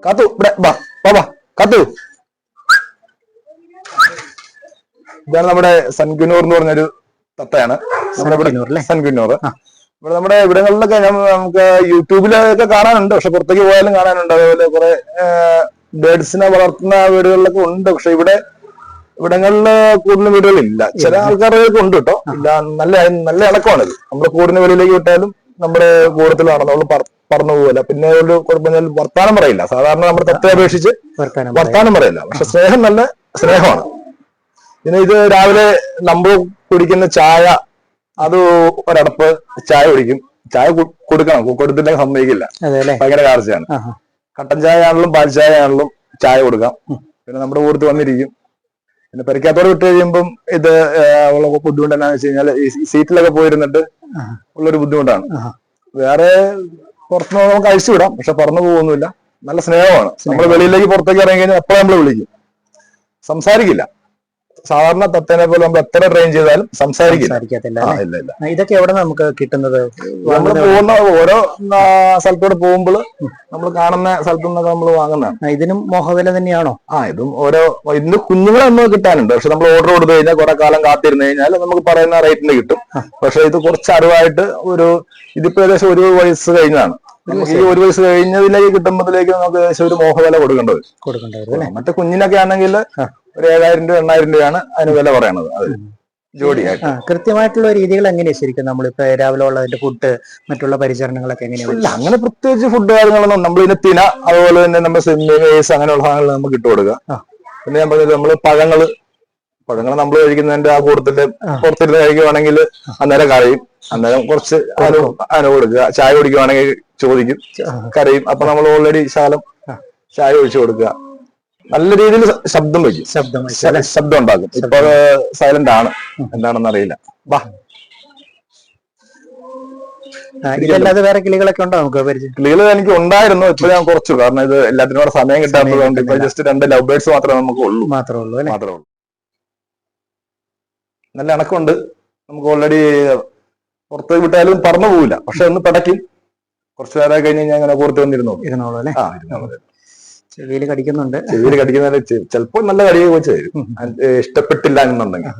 കാത്തു ഇവിടെ ബാ ബാ കാത്തു. ഇതാണ് നമ്മുടെ സൻകുന്നൂർ എന്ന് പറഞ്ഞൊരു തത്തയാണ്. സൻകുന്നൂർ ഇവിടെ നമ്മുടെ ഇവിടങ്ങളിലൊക്കെ നമുക്ക് യൂട്യൂബിലൊക്കെ കാണാനുണ്ട്, പക്ഷെ പുറത്തേക്ക് പോയാലും കാണാനുണ്ട്. അതേപോലെ കുറെ ബേഡ്സിനെ വളർത്തുന്ന വീടുകളിലൊക്കെ ഉണ്ട്. പക്ഷെ ഇവിടങ്ങളില് കൂടുതലും വീടുകളില്ല. ചില ആൾക്കാർക്ക് ഉണ്ട് കേട്ടോ. ഇല്ല, നല്ല നല്ല ഇണക്കമാണിത്. നമ്മുടെ കൂടിന് വെളിയിലേക്ക് വിട്ടാലും നമ്മുടെ കൂടത്തിലാണ്, നമ്മൾ പറന്നു പോകില്ല. പിന്നെ ഒരു കുഴപ്പം വർത്താനം പറയില്ല. സാധാരണ നമ്മുടെ തത്തയെ അപേക്ഷിച്ച് വർത്താനം പറയില്ല. പക്ഷെ സ്നേഹം നല്ല സ്നേഹമാണ്. പിന്നെ ഇത് രാവിലെ നമ്മൾ കുടിക്കുന്ന ചായ, അത് ഒരടപ്പ് ചായ കുടിക്കും. ചായ കൊടുക്കണം, കൊടുത്തില്ലെങ്കിൽ സമ്മതിക്കില്ല. ഭയങ്കര കാർച്ചയാണ്. കട്ടൻ ചായ ആണെങ്കിലും പാൽ ചായ ആണെങ്കിലും ചായ കൊടുക്കാം. പിന്നെ നമ്മുടെ കൂടത്ത് വന്നിരിക്കും. പിന്നെ പരിക്കാത്തോടെ വിട്ട് കഴിയുമ്പം ഇത് ഉള്ള ബുദ്ധിമുട്ട് എന്താണെന്ന് വെച്ച് കഴിഞ്ഞാൽ ഈ സീറ്റിലൊക്കെ പോയിരുന്നിട്ട് ഉള്ളൊരു ബുദ്ധിമുട്ടാണ്. വേറെ പുറത്തുനിന്ന് നമുക്ക് അഴിച്ചു വിടാം, പക്ഷെ പറന്നു പോകുന്നില്ല. നല്ല സ്നേഹമാണ്. നമ്മൾ വെളിയിലേക്ക് പുറത്തേക്ക് ഇറങ്ങി കഴിഞ്ഞാൽ എപ്പോഴും നമ്മൾ വിളിക്കും. സംസാരിക്കില്ല. സാധാരണ തത്തേനെ പോലെ നമ്മൾ എത്ര ട്രെയിൻ ചെയ്താലും സംസാരിക്കത്തില്ല. ഇതൊക്കെ എവിടെ നമുക്ക് കിട്ടുന്നത്? നമ്മൾ പോകുന്ന ഓരോ സ്ഥലത്തോടെ പോകുമ്പോൾ നമ്മൾ കാണുന്ന സ്ഥലത്തു നിന്നൊക്കെ നമ്മൾ വാങ്ങുന്നതാണ്. ഇതിനും മോഹവില തന്നെയാണോ? ഇതും ഓരോ ഇന്ന് കുഞ്ഞുങ്ങളെ നമുക്ക് കിട്ടാനുണ്ട്. പക്ഷെ നമ്മൾ ഓർഡർ കൊടുത്തു കഴിഞ്ഞാൽ കുറെ കാലം കാത്തിരുന്നു കഴിഞ്ഞാൽ നമുക്ക് പറയുന്ന റേറ്റിന് കിട്ടും. പക്ഷെ ഇത് കുറച്ച് അറിവായിട്ട് ഇതിപ്പോ ഏകദേശം 1 വയസ്സ് കഴിഞ്ഞതാണ്. നമുക്ക് ഈ 1 വയസ്സ് കഴിഞ്ഞതിലേക്ക് കിട്ടുമ്പോഴത്തേക്ക് നമുക്ക് ഏകദേശം ഒരു മോഹവില കൊടുക്കേണ്ടത്. മറ്റേ കുഞ്ഞിനൊക്കെ ആണെങ്കിൽ ഒരു 7,000 രൂപ 8,000 രൂപയാണ് അതിന് വില പറയണത്. അത് ജോഡിയായിട്ട്. കൃത്യമായിട്ടുള്ള രീതികൾ എങ്ങനെയാ ശരിക്കും? നമ്മളിപ്പോ രാവിലെ ഉള്ളതിന്റെ ഫുഡ്, മറ്റുള്ള പരിചരണങ്ങളൊക്കെ എങ്ങനെയാണ്? അങ്ങനെ പ്രത്യേകിച്ച് ഫുഡ് കാര്യങ്ങളൊന്നും നമ്മളിതിന് തിന, അതുപോലെ തന്നെ നമ്മുടെ സെമീസ് അങ്ങനെയുള്ള സാധനങ്ങൾ നമുക്ക് ഇട്ട് കൊടുക്കുക. പിന്നെ ഞാൻ പറഞ്ഞത് നമ്മള് പഴങ്ങൾ നമ്മൾ കഴിക്കുന്നതിന്റെ ആ കൂട്ടത്തിന്റെ പുറത്തിരുന്ന് കഴിക്കുവാണെങ്കിൽ അന്നേരം കരയും. അന്നേരം കുറച്ച് അതിന് കൊടുക്കുക. ചായ കുടിക്കുവാണെങ്കിൽ ചോദിക്കും, കരയും. അപ്പൊ നമ്മൾ ഓൾറെഡി ശകലം ചായ ഒഴിച്ചു കൊടുക്കുക. നല്ല രീതിയിൽ ശബ്ദം വയ്ക്കും, ശബ്ദം ഉണ്ടാക്കും. ഇപ്പൊ സൈലന്റ് ആണ്, എന്താണെന്ന് അറിയില്ല. വാ, ഇതല്ലാതെ വേറെ കിളികളൊക്കെ ഉണ്ടോ? നമുക്ക് കിളികൾ എനിക്ക് ഉണ്ടായിരുന്നു. ഇപ്പൊ ഞാൻ കുറച്ചു, കാരണം ഇത് എല്ലാത്തിനും കൂടെ സമയം കിട്ടാത്തതുകൊണ്ട് ഇപ്പൊ ജസ്റ്റ് 2 ലവ് ബേർഡ്സ് മാത്രമേ നമുക്ക് ഉള്ളൂ. നല്ല ഇണക്കമുണ്ട്. നമുക്ക് ഓൾറെഡി പുറത്ത് വിട്ടാലും പറന്നു പോവില്ല. പക്ഷെ ഒന്ന് പിടയ്ക്കും. കുറച്ചു നേരം കഴിഞ്ഞ് ഞാൻ അങ്ങനെ പുറത്ത് വന്നിരുന്നോളൂ അല്ലേ? ചെവിയിൽ കടിക്കുന്നുണ്ട്. ചിലപ്പോൾ നല്ല കടിയൊക്കെ വെച്ച് തരും, ഇഷ്ടപ്പെട്ടില്ല എന്നുണ്ടെങ്കിൽ.